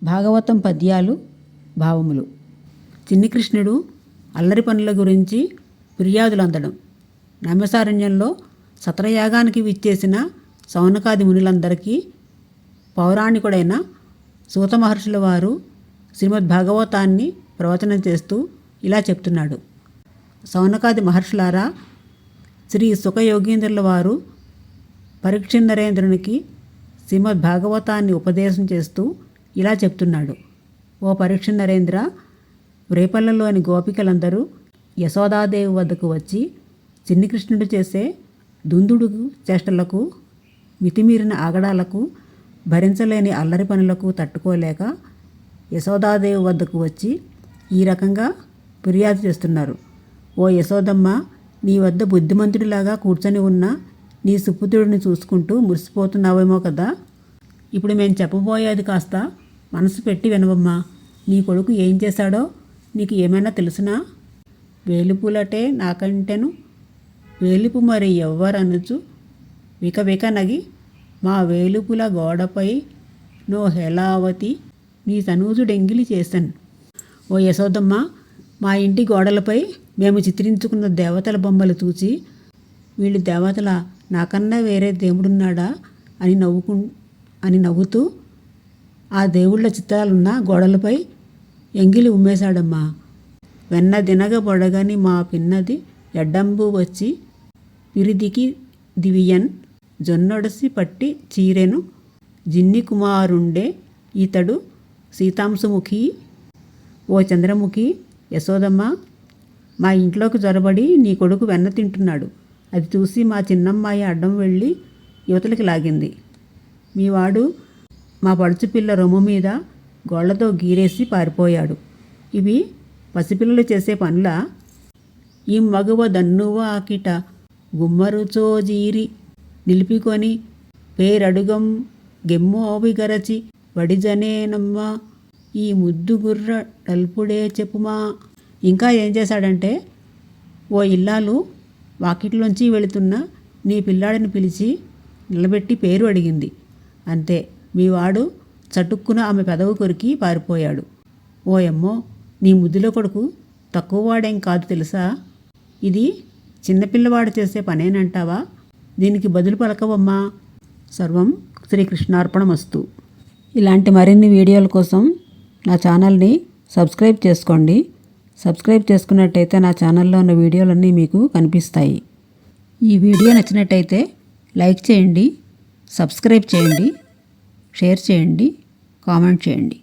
భాగవతం పద్యాలు భావములు. చిన్ని కృష్ణుడు అల్లరి పనుల గురించి ఫిర్యాదులు అందడం. నైమిషారణ్యంలో సత్రయాగానికి విచ్చేసిన సౌనకాది మునులందరికీ పౌరాణికుడైన సూత మహర్షుల వారు శ్రీమద్ భాగవతాన్ని ప్రవచనం చేస్తూ ఇలా చెప్తున్నాడు. సౌనకాది మహర్షులారా, శ్రీ సుఖయోగీంద్రుల వారు పరీక్షిందరేంద్రునికి శ్రీమద్ భాగవతాన్ని ఉపదేశం చేస్తూ ఇలా చెప్తున్నాడు. ఓ పరీక్షిందరేంద్ర, రేపల్లలోని గోపికలందరూ యశోదాదేవి వద్దకు వచ్చి చిన్ని కృష్ణుడు చేసే దుందుడు చేష్టలకు, మితిమీరిన ఆగడాలకు, భరించలేని అల్లరి పనులకు తట్టుకోలేక యశోదాదేవి వద్దకు వచ్చి ఈ రకంగా ఫిర్యాదు చేస్తున్నారు. ఓ యశోదమ్మ, నీ వద్ద బుద్ధిమంతుడిలాగా కూర్చొని ఉన్న నీ సుపుత్రుడిని చూసుకుంటూ మురిసిపోతున్నావేమో కదా. ఇప్పుడు మేము చెప్పబోయేది కాస్త మనసు పెట్టి వినవమ్మా. నీ కొడుకు ఏం చేశాడో నీకు ఏమైనా తెలుసునా? వేలుపులటే నాకంటెను వేలుపు మరి ఎవ్వరనుచు వికవిక నగి మా వేలుపుల గోడపై నో హేలావతి నీ తనూజుడెంగిలి చేశాను. ఓ యశోదమ్మ, మా ఇంటి గోడలపై మేము చిత్రించుకున్న దేవతల బొమ్మలు చూసి వీళ్ళు దేవతల, నాకన్నా వేరే దేవుడున్నాడా అని నవ్వుతూ ఆ దేవుళ్ళ చిత్రాలున్న గోడలపై ఎంగిలి ఉమ్మేశాడమ్మా. వెన్న దినగ బొడగని మా పిన్నది ఎడ్డంబు వచ్చి పిరిదికి దివియన్ జొన్నొడసి పట్టి చీరెను జిన్ని కుమారుండే ఈతడు సీతాంశముఖి. ఓ చంద్రముఖి, యశోదమ్మ, మా ఇంట్లోకి జొరబడి నీ కొడుకు వెన్న తింటున్నాడు. అది చూసి మా చిన్నమ్మాయి అడ్డం వెళ్ళి యువతలకి లాగింది. మీవాడు మా పడుచుపిల్ల రొమ్ము మీద గోళ్లతో గీరేసి పారిపోయాడు. ఇవి పసిపిల్లలు చేసే పనుల? ఈ మగువ దన్నువ ఆకిట గుమ్మరుచోజీరి నిలిపికొని పేరడుగం గెమ్మోవిగరచి వడిజనేనమ్మ ఈ ముద్దుగుర్ర టల్పుడే చెప్పుమా. ఇంకా ఏం చేశాడంటే, ఓ ఇల్లాలు వాకిట్లోంచి వెళుతున్న నీ పిల్లాడిని పిలిచి నిలబెట్టి పేరు అడిగింది. అంతే, మీవాడు చటుక్కున ఆమె పెదవు కొరికి పారిపోయాడు. ఓయమ్మో, నీ ముద్దులో కొడుకు తక్కువ వాడేం కాదు తెలుసా. ఇది చిన్నపిల్లవాడు చేసే పనేనంటావా? దీనికి బదులు పలకవమ్మా. సర్వం శ్రీకృష్ణార్పణమస్తు. ఇలాంటి మరిన్ని వీడియోల కోసం నా ఛానల్ని సబ్స్క్రైబ్ చేసుకోండి. సబ్స్క్రైబ్ చేసుకున్నట్టయితే నా ఛానల్లో ఉన్న వీడియోలన్నీ మీకు కనిపిస్తాయి. ఈ వీడియో నచ్చినట్టయితే లైక్ చేయండి, సబ్స్క్రైబ్ చేయండి, షేర్ చేయండి, కామెంట్ చేయండి.